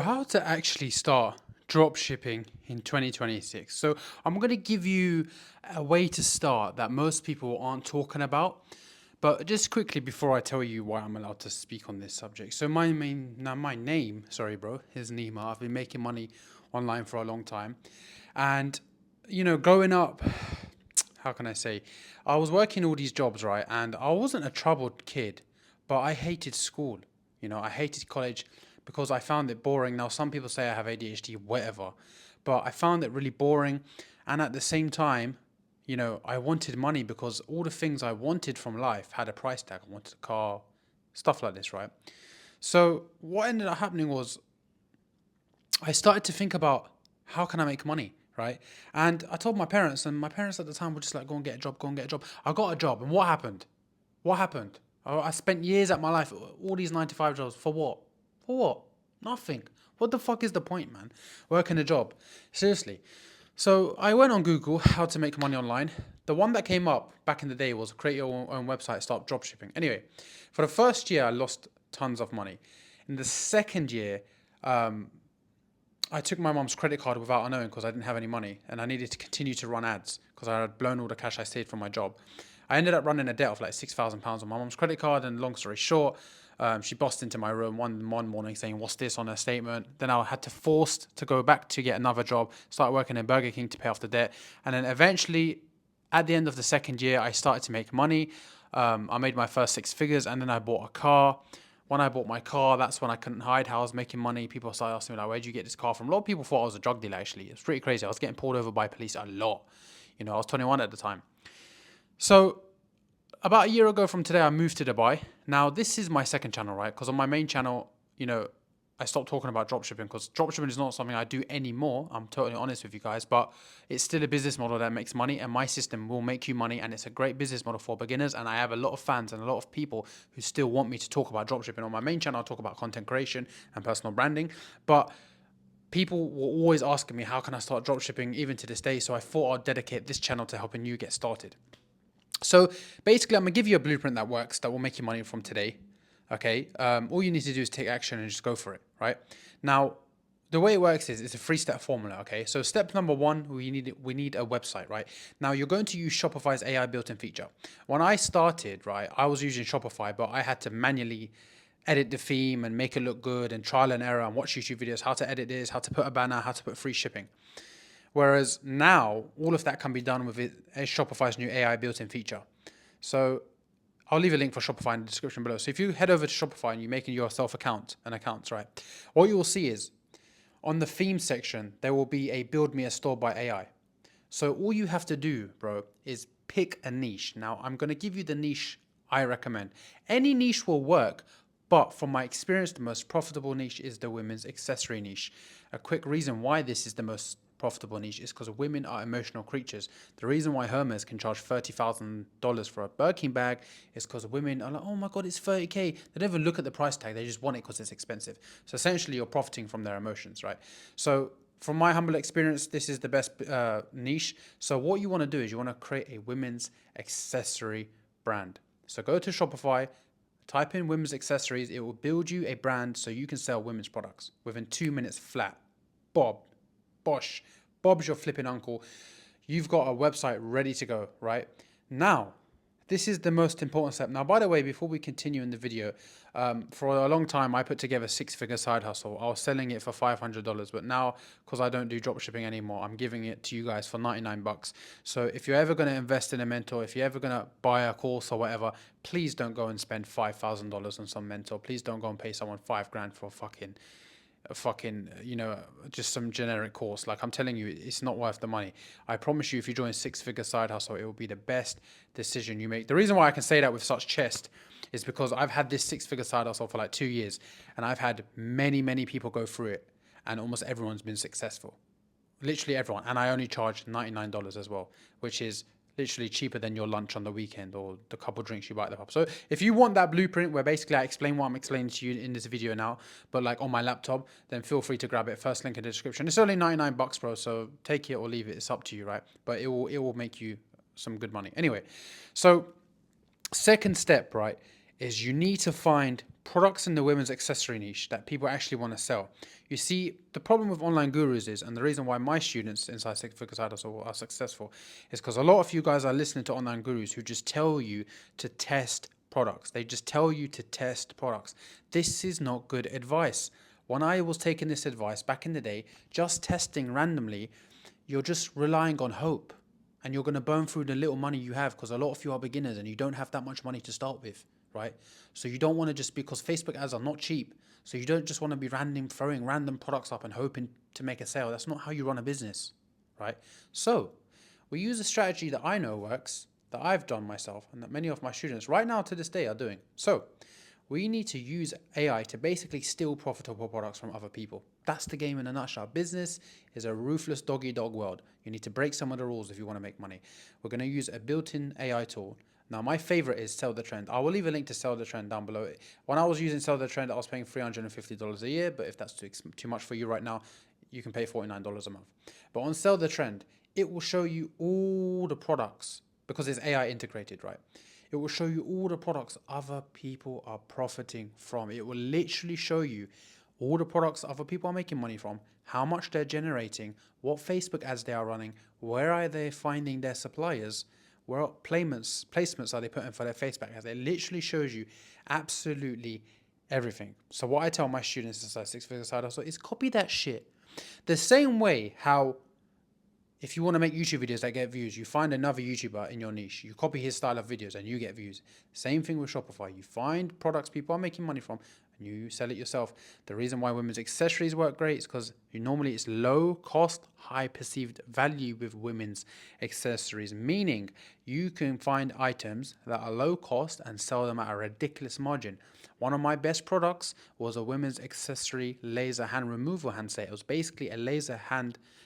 How to actually start drop shipping in 2026. So I'm going to give you a way to start that most people aren't talking about. But just quickly before I tell you why I'm allowed to speak on this subject. So my name, sorry bro, is Nima. I've been making money online for a long time. And growing up, how can I say? I was working all these jobs, right? And I wasn't a troubled kid, but I hated school. I hated college because I found it boring. Now, some people say I have ADHD, whatever, but I found it really boring. And at the same time, I wanted money because all the things I wanted from life had a price tag. I wanted a car, stuff like this, right? So, what ended up happening was I started to think about how can I make money, right? And I told my parents, and my parents at the time were just like, go and get a job, go and get a job. I got a job, and what happened? What happened? I spent years at my life, all these 9 to 5 jobs, for what? For what? Nothing. What the fuck is the point, man? Working a job. Seriously. So I went on Google, how to make money online. The one that came up back in the day was create your own website, start dropshipping. Anyway, for the first year, I lost tons of money. In the second year, I took my mom's credit card without her knowing because I didn't have any money and I needed to continue to run ads because I had blown all the cash I saved from my job. I ended up running a debt of like £6,000 on my mom's credit card, and long story short, she busted into my room one morning saying, "What's this?" on her statement. Then I had to forced to go back to get another job, start working in Burger King to pay off the debt, and then eventually, at the end of the second year, I started to make money. I made my first six figures, and then I bought a car. When I bought my car, that's when I couldn't hide how I was making money. People started asking me like, "Where'd you get this car from?" A lot of people thought I was a drug dealer. Actually, it's pretty crazy. I was getting pulled over by police a lot. I was 21 at the time. So about a year ago from today, I moved to Dubai. Now, this is my second channel, right? Because on my main channel, I stopped talking about dropshipping because dropshipping is not something I do anymore. I'm totally honest with you guys, but it's still a business model that makes money, and my system will make you money, and it's a great business model for beginners. And I have a lot of fans and a lot of people who still want me to talk about dropshipping. On my main channel, I'll talk about content creation and personal branding, but people were always asking me, how can I start dropshipping even to this day? So I thought I'd dedicate this channel to helping you get started. So basically, I'm gonna give you a blueprint that works that will make you money from today. Okay. All you need to do is take action and just go for it. Right now, the way it works is it's a 3-step formula. Okay. So step number one, we need a website. Right now, you're going to use Shopify's AI built-in feature. When I started, right, I was using Shopify, but I had to manually edit the theme and make it look good and trial and error and watch YouTube videos, how to edit this, how to put a banner, how to put free shipping. Whereas now, all of that can be done with Shopify's new AI built-in feature. So I'll leave a link for Shopify in the description below. So if you head over to Shopify and you're making yourself an account, right? What you will see is on the theme section, there will be a build me a store by AI. So all you have to do, bro, is pick a niche. Now, I'm going to give you the niche I recommend. Any niche will work, but from my experience, the most profitable niche is the women's accessory niche. A quick reason why this is the most profitable niche is because women are emotional creatures. The reason why Hermes can charge $30,000 for a Birkin bag is because women are like, oh my God, it's 30K. They don't even look at the price tag. They just want it because it's expensive. So essentially you're profiting from their emotions, right? So from my humble experience, this is the best niche. So what you want to do is you want to create a women's accessory brand. So go to Shopify, type in women's accessories. It will build you a brand so you can sell women's products within 2 minutes flat. Bosh, Bob's your flipping uncle. You've got a website ready to go, right? Now, this is the most important step. Now, by the way, before we continue in the video, for a long time, I put together a 6-figure side hustle. I was selling it for $500, but now, because I don't do dropshipping anymore, I'm giving it to you guys for 99 bucks. So if you're ever going to invest in a mentor, if you're ever going to buy a course or whatever, please don't go and spend $5,000 on some mentor. Please don't go and pay someone $5,000 for just some generic course. Like, I'm telling you, it's not worth the money. I promise you, if you join a 6-figure side hustle, it will be the best decision you make. The reason why I can say that with such chest is because I've had this 6-figure side hustle for like 2 years, and I've had many people go through it, and almost everyone's been successful. Literally everyone. And I only charge $99 as well, which is literally cheaper than your lunch on the weekend or the couple drinks you buy at the pub. So if you want that blueprint where basically I explain what I'm explaining to you in this video now, but like on my laptop, then feel free to grab it. First link in the description. It's only 99 bucks, bro. So take it or leave it. It's up to you, right? But it will make you some good money. Anyway, so second step, right, is you need to find products in the women's accessory niche that people actually want to sell. You see, the problem with online gurus is, and the reason why my students inside Six Figure Side Hustle are successful, is because a lot of you guys are listening to online gurus who just tell you to test products. They just tell you to test products. This is not good advice. When I was taking this advice back in the day, just testing randomly, you're just relying on hope, and you're going to burn through the little money you have, because a lot of you are beginners and you don't have that much money to start with, right? So you don't want to just, because Facebook ads are not cheap, so you don't just want to be throwing random products up and hoping to make a sale. That's not how you run a business, right? So we use a strategy that I know works, that I've done myself, and that many of my students right now to this day are doing. So we need to use AI to basically steal profitable products from other people. That's the game in a nutshell. Business is a ruthless dog-eat-dog world. You need to break some of the rules if you want to make money. We're going to use a built-in AI tool. Now, my favorite is Sell the Trend. I will leave a link to Sell the Trend down below. When I was using Sell the Trend, I was paying $350 a year, but if that's too much for you right now, you can pay $49 a month. But on Sell the Trend, it will show you all the products, because it's AI integrated, right? It will show you all the products other people are profiting from. It will literally show you all the products other people are making money from, how much they're generating, what Facebook ads they are running, where are they finding their suppliers, what placements are they putting for their Facebook ads. It literally shows you absolutely everything. So what I tell my students inside Six Figure Side Hustle is copy that shit. The same way how if you want to make YouTube videos that get views, you find another YouTuber in your niche, you copy his style of videos and you get views. Same thing with Shopify. You find products people are making money from and you sell it yourself. The reason why women's accessories work great is because normally it's low cost, high perceived value with women's accessories, meaning you can find items that are low cost and sell them at a ridiculous margin. One of my best products was a women's accessory laser hand removal handset. It was basically a laser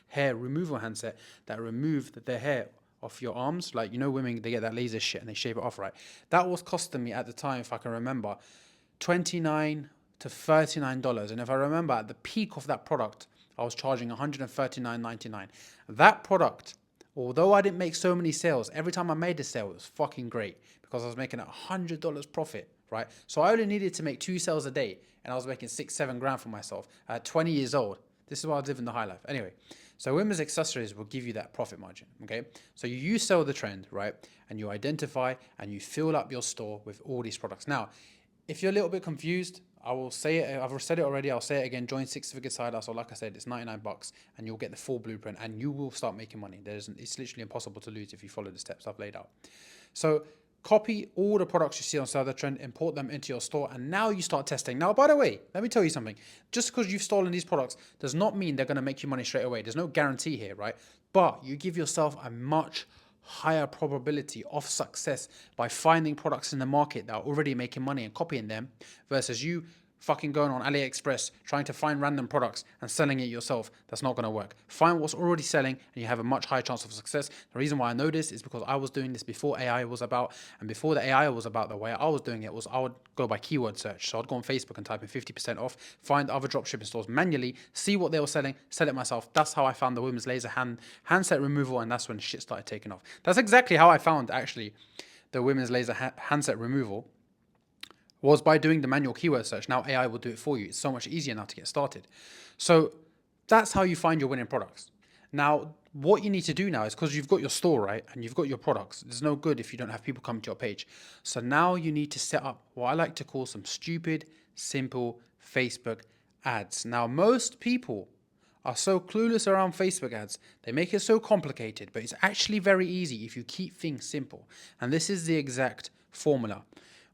hair removal handset that removed the hair off your arms. Like, you know, women, they get that laser shit and they shave it off, right? That was costing me at the time, if I can remember, $29 to $39. And if I remember at the peak of that product, I was charging $139.99. That product, although I didn't make so many sales, every time I made a sale, it was fucking great because I was making $100 profit, right? So I only needed to make 2 sales a day and I was making 6-7 grand for myself at 20 years old. This is why I was living the high life. Anyway, so women's accessories will give you that profit margin, okay? So you Sell the Trend, right? And you identify and you fill up your store with all these products. Now, if you're a little bit confused, I will say it. I've said it already. I'll say it again. Join Six Figure Side Hustle. Like I said, it's $99 and you'll get the full blueprint and you will start making money. It's literally impossible to lose if you follow the steps I've laid out. So copy all the products you see on Sell the Trend, import them into your store, and now you start testing. Now, by the way, let me tell you something. Just because you've stolen these products does not mean they're going to make you money straight away. There's no guarantee here, right? But you give yourself a much higher probability of success by finding products in the market that are already making money and copying them versus you fucking going on AliExpress trying to find random products and selling it yourself. That's not going to work. Find what's already selling and you have a much higher chance of success. The reason why I know this is because I was doing this before AI was about, and before the AI was about, the way I was doing it was I would go by keyword search. So I'd go on Facebook and type in 50% off, find other dropshipping stores manually, see what they were selling, sell it myself. That's how I found the women's laser handset removal, and that's when shit started taking off. That's exactly how I found actually the women's laser handset removal, was by doing the manual keyword search. Now AI will do it for you. It's so much easier now to get started. So that's how you find your winning products. Now, what you need to do now is, because you've got your store, right, and you've got your products, there's no good if you don't have people come to your page. So now you need to set up what I like to call some stupid, simple Facebook ads. Now, most people are so clueless around Facebook ads. They make it so complicated, but it's actually very easy if you keep things simple. And this is the exact formula.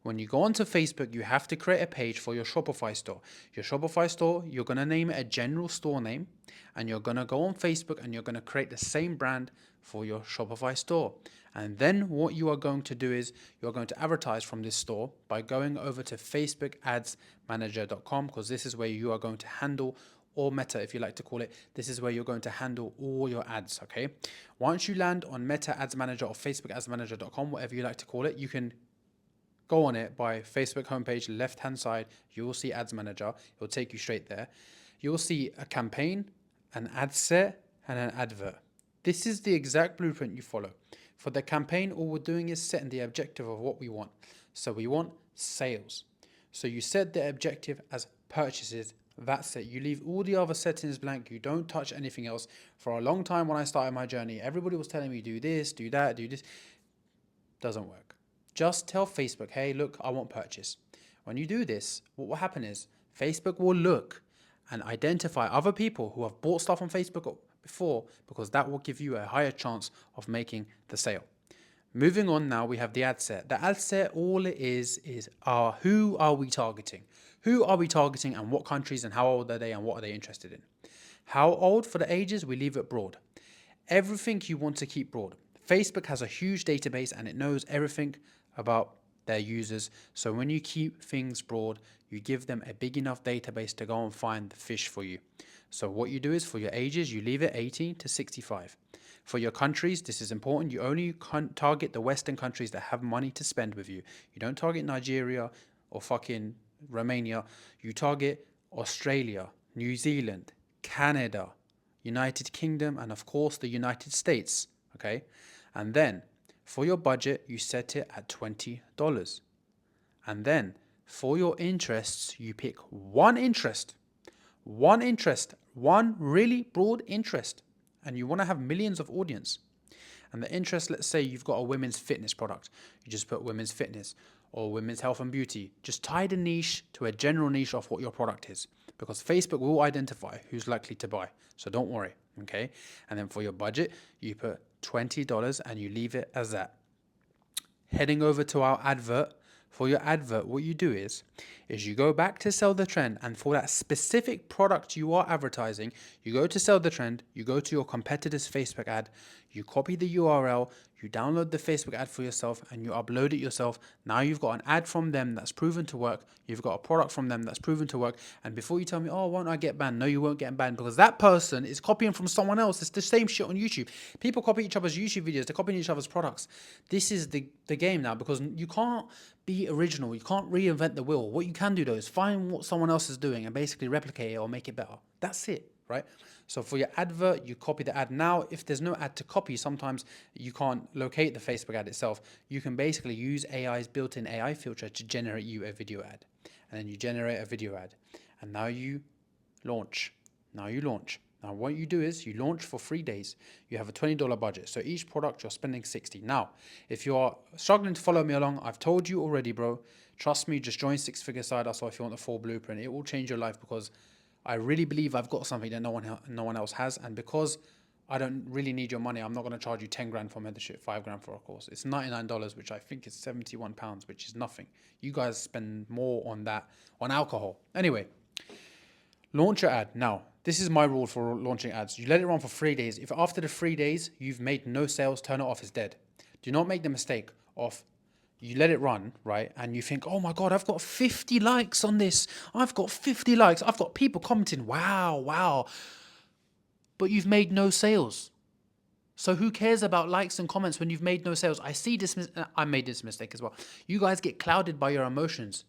When you go onto Facebook, you have to create a page for your Shopify store. Your Shopify store, you're going to name it a general store name, and you're going to go on Facebook and you're going to create the same brand for your Shopify store. And then what you are going to do is you're going to advertise from this store by going over to facebookadsmanager.com, because this is where you are going to handle, or Meta if you like to call it, this is where you're going to handle all your ads, okay? Once you land on Meta Ads Manager or facebookadsmanager.com, whatever you like to call it, you can go on it by Facebook homepage, left-hand side, you will see Ads Manager. It will take you straight there. You will see a campaign, an ad set, and an advert. This is the exact blueprint you follow. For the campaign, all we're doing is setting the objective of what we want. So we want sales. So you set the objective as purchases. That's it. You leave all the other settings blank. You don't touch anything else. For a long time when I started my journey, everybody was telling me do this, do that, do this. Doesn't work. Just tell Facebook, hey, look, I want purchase. When you do this, what will happen is Facebook will look and identify other people who have bought stuff on Facebook before, because that will give you a higher chance of making the sale. Moving on now, we have the ad set. The ad set, all it is who are we targeting? Who are we targeting and what countries and how old are they and what are they interested in? How old for the ages, we leave it broad. Everything you want to keep broad. Facebook has a huge database and it knows everything about their users. So when you keep things broad, you give them a big enough database to go and find the fish for you. So what you do is for your ages, you leave it 18 to 65. For your countries, this is important. You only target the Western countries that have money to spend with you. You don't target Nigeria or fucking Romania. You target Australia, New Zealand, Canada, United Kingdom, and of course the United States. Okay. And then for your budget, you set it at $20. And then for your interests, you pick one really broad interest. And you want to have millions of audience. And the interest, let's say you've got a women's fitness product. You just put women's fitness or women's health and beauty. Just tie the niche to a general niche of what your product is, because Facebook will identify who's likely to buy. So don't worry, okay? And then for your budget, you put $20 and you leave it as that. Heading over to our advert. For your advert, what you do is you go back to sell the trend, and for that specific product you are advertising, you go to sell the trend, you go to your competitor's Facebook ad, you copy the URL, you download the Facebook ad for yourself, and you upload it yourself. Now you've got an ad from them that's proven to work. You've got a product from them that's proven to work. And before you tell me, oh, won't I get banned? No, you won't get banned, because that person is copying from someone else. It's the same shit on YouTube. People copy each other's YouTube videos. They're copying each other's products. This is the game now, because you can't be original. You can't reinvent the wheel. What you can do though is find what someone else is doing and basically replicate it or make it better. That's it, right? So for your advert, you copy the ad. Now, if there's no ad to copy, sometimes you can't locate the Facebook ad itself. You can basically use AI's built-in AI filter to generate you a video ad. And then you generate a video ad. And now you launch. Now what you do is you launch for 3 days. You have a $20 budget. So each product you're spending $60. Now, if you're struggling to follow me along, I've told you already, bro. Trust me, just join Six Figure Side Hustle if you want the full blueprint. It will change your life, because I really believe I've got something that no one else has. And because I don't really need your money, I'm not going to charge you 10 grand for membership, 5 grand for a course. It's $99, which I think is 71 pounds, which is nothing. You guys spend more on that, on alcohol. Anyway, launch your ad. Now, this is my rule for launching ads. You let it run for 3 days. If after the 3 days you've made no sales, turn it off, it's dead. Do not make the mistake of you let it run, right? And you think, oh my God, I've got 50 likes on this. I've got 50 likes. I've got people commenting, wow. But you've made no sales. So who cares about likes and comments when you've made no sales? I made this mistake as well. You guys get clouded by your emotions.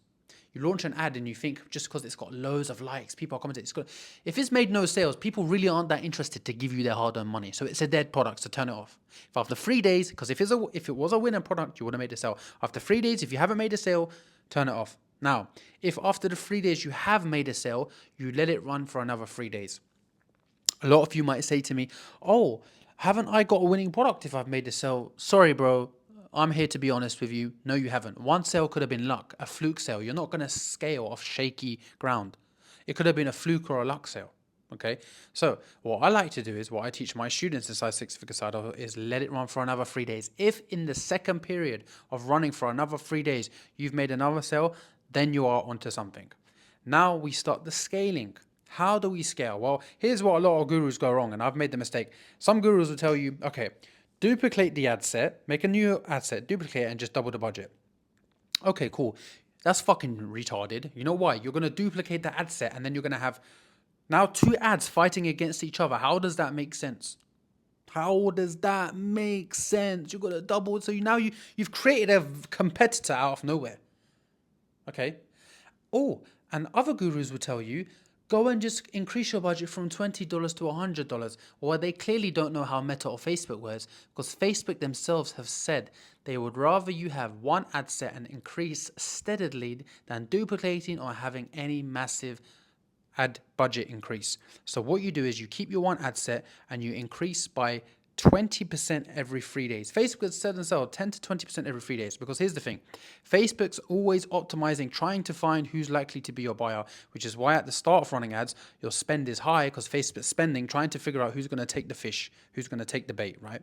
You launch an ad and you think just because it's got loads of likes, people are commenting, it's good. If it's made no sales, people really aren't that interested to give you their hard-earned money. So it's a dead product, so turn it off. If after 3 days, because if it was a winner product, you would have made a sale. After 3 days, if you haven't made a sale, turn it off. Now, if after the 3 days you have made a sale, you let it run for another 3 days. A lot of you might say to me, oh, haven't I got a winning product if I've made a sale? Sorry, bro. I'm here to be honest with you. No, you haven't. One sale could have been luck, a fluke sale. You're not going to scale off shaky ground. It could have been a fluke or a luck sale. Okay. So what I like to do is what I teach my students inside Six Figure Side Hustle is let it run for another 3 days. If in the second period of running for another 3 days, you've made another sale, then you are onto something. Now we start the scaling. How do we scale? Well, here's what a lot of gurus go wrong, and I've made the mistake. Some gurus will tell you, okay, duplicate the ad set, make a new ad set, duplicate it, and just double the budget. Okay, cool. That's fucking retarded. You know why? You're going to duplicate the ad set, and then you're going to have now 2 ads fighting against each other. How does that make sense? How does that make sense? You're going to double. So you've created a competitor out of nowhere. Okay. Oh, and other gurus will tell you, Go and just increase your budget from $20 to $100. Well, they clearly don't know how Meta or Facebook works, because Facebook themselves have said they would rather you have one ad set and increase steadily than duplicating or having any massive ad budget increase. So what you do is you keep your one ad set and you increase by 20% every 3 days. Facebook has said themselves 10 to 20% every 3 days, because here's the thing. Facebook's always optimizing, trying to find who's likely to be your buyer, which is why at the start of running ads, your spend is high, because Facebook's spending, trying to figure out who's going to take the fish, who's going to take the bait, right?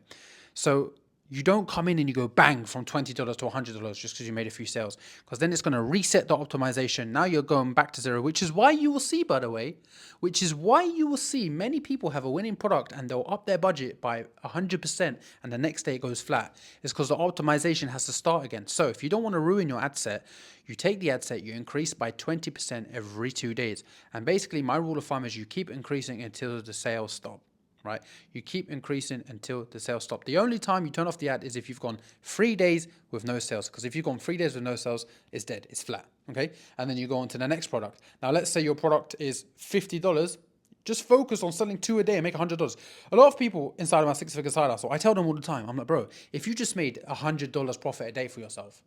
So you don't come in and you go bang from $20 to $100 just because you made a few sales, because then it's going to reset the optimization. Now you're going back to zero, which is why you will see, by the way, which is why you will see many people have a winning product and they'll up their budget by 100% and the next day it goes flat. It's because the optimization has to start again. So if you don't want to ruin your ad set, you take the ad set, you increase by 20% every 2 days. And basically my rule of thumb is you keep increasing until the sales stop. Right? You keep increasing until the sales stop. The only time you turn off the ad is if you've gone 3 days with no sales, because if you've gone 3 days with no sales, it's dead, it's flat. Okay, and then you go on to the next product. Now let's say your product is $50. Just focus on selling 2 a day and make $100. A lot of people inside of my 6-figure side hustle, I tell them all the time, I'm like, bro, if you just made $100 profit a day for yourself,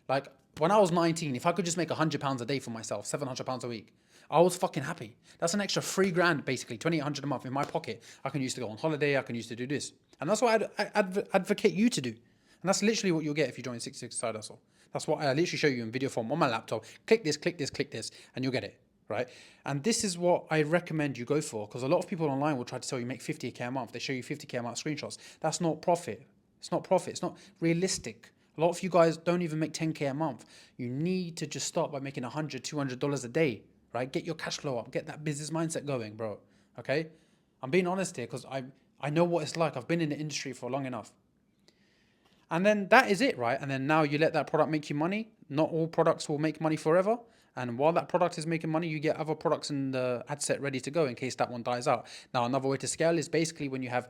like when I was 19, if I could just make £100 a day for myself, £700 a week, I was fucking happy. That's an extra $3,000, basically, $2,800 a month in my pocket. I can use to go on holiday. I can use to do this. And that's what I advocate you to do. And that's literally what you'll get if you join 6-figure side hustle. That's what I literally show you in video form on my laptop. Click this, click this, click this, and you'll get it, right? And this is what I recommend you go for, because a lot of people online will try to tell you make 50K a month. They show you 50K a month screenshots. That's not profit. It's not profit. It's not realistic. A lot of you guys don't even make 10K a month. You need to just start by making $100, $200 a day. Right? Get your cash flow up. Get that business mindset going, bro. Okay? I'm being honest here because I know what it's like. I've been in the industry for long enough. And then that is it, right? And then now you let that product make you money. Not all products will make money forever. And while that product is making money, you get other products in the ad set ready to go in case that one dies out. Now, another way to scale is basically when you have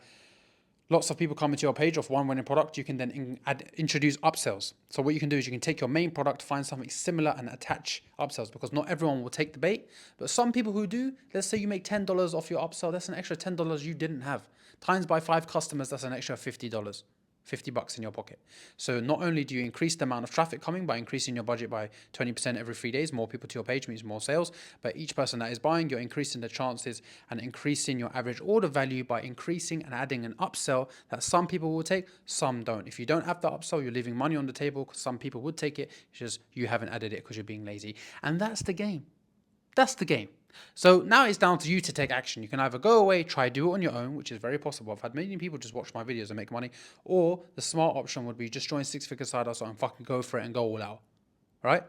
lots of people coming to your page of one winning product, you can then introduce upsells. So what you can do is you can take your main product, find something similar and attach upsells, because not everyone will take the bait. But some people who do, let's say you make $10 off your upsell, that's an extra $10 you didn't have. Times by 5 customers, that's an extra $50. $50 in your pocket. So not only do you increase the amount of traffic coming by increasing your budget by 20% every 3 days, more people to your page means more sales, but each person that is buying, you're increasing the chances and increasing your average order value by increasing and adding an upsell that some people will take, some don't. If you don't have the upsell, you're leaving money on the table because some people would take it, it's just you haven't added it because you're being lazy. And that's the game. That's the game. So now it's down to you to take action. You can either go away, try do it on your own, which is very possible. I've had many people just watch my videos and make money. Or the smart option would be just join 6-figure side hustle and fucking go for it and go all out. All right?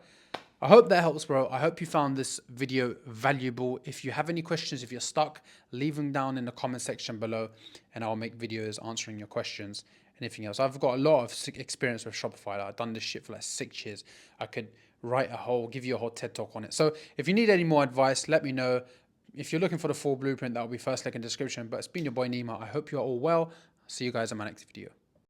I hope that helps, bro. I hope you found this video valuable. If you have any questions, if you're stuck, leave them down in the comment section below and I'll make videos answering your questions. Anything else? I've got a lot of experience with Shopify. I've done this shit for like 6 years. I could give you a whole TED talk on it. So if you need any more advice, let me know. If you're looking for the full blueprint, that will be first link in the description. But it's been your boy Nima. I hope you're all well. See you guys in my next video.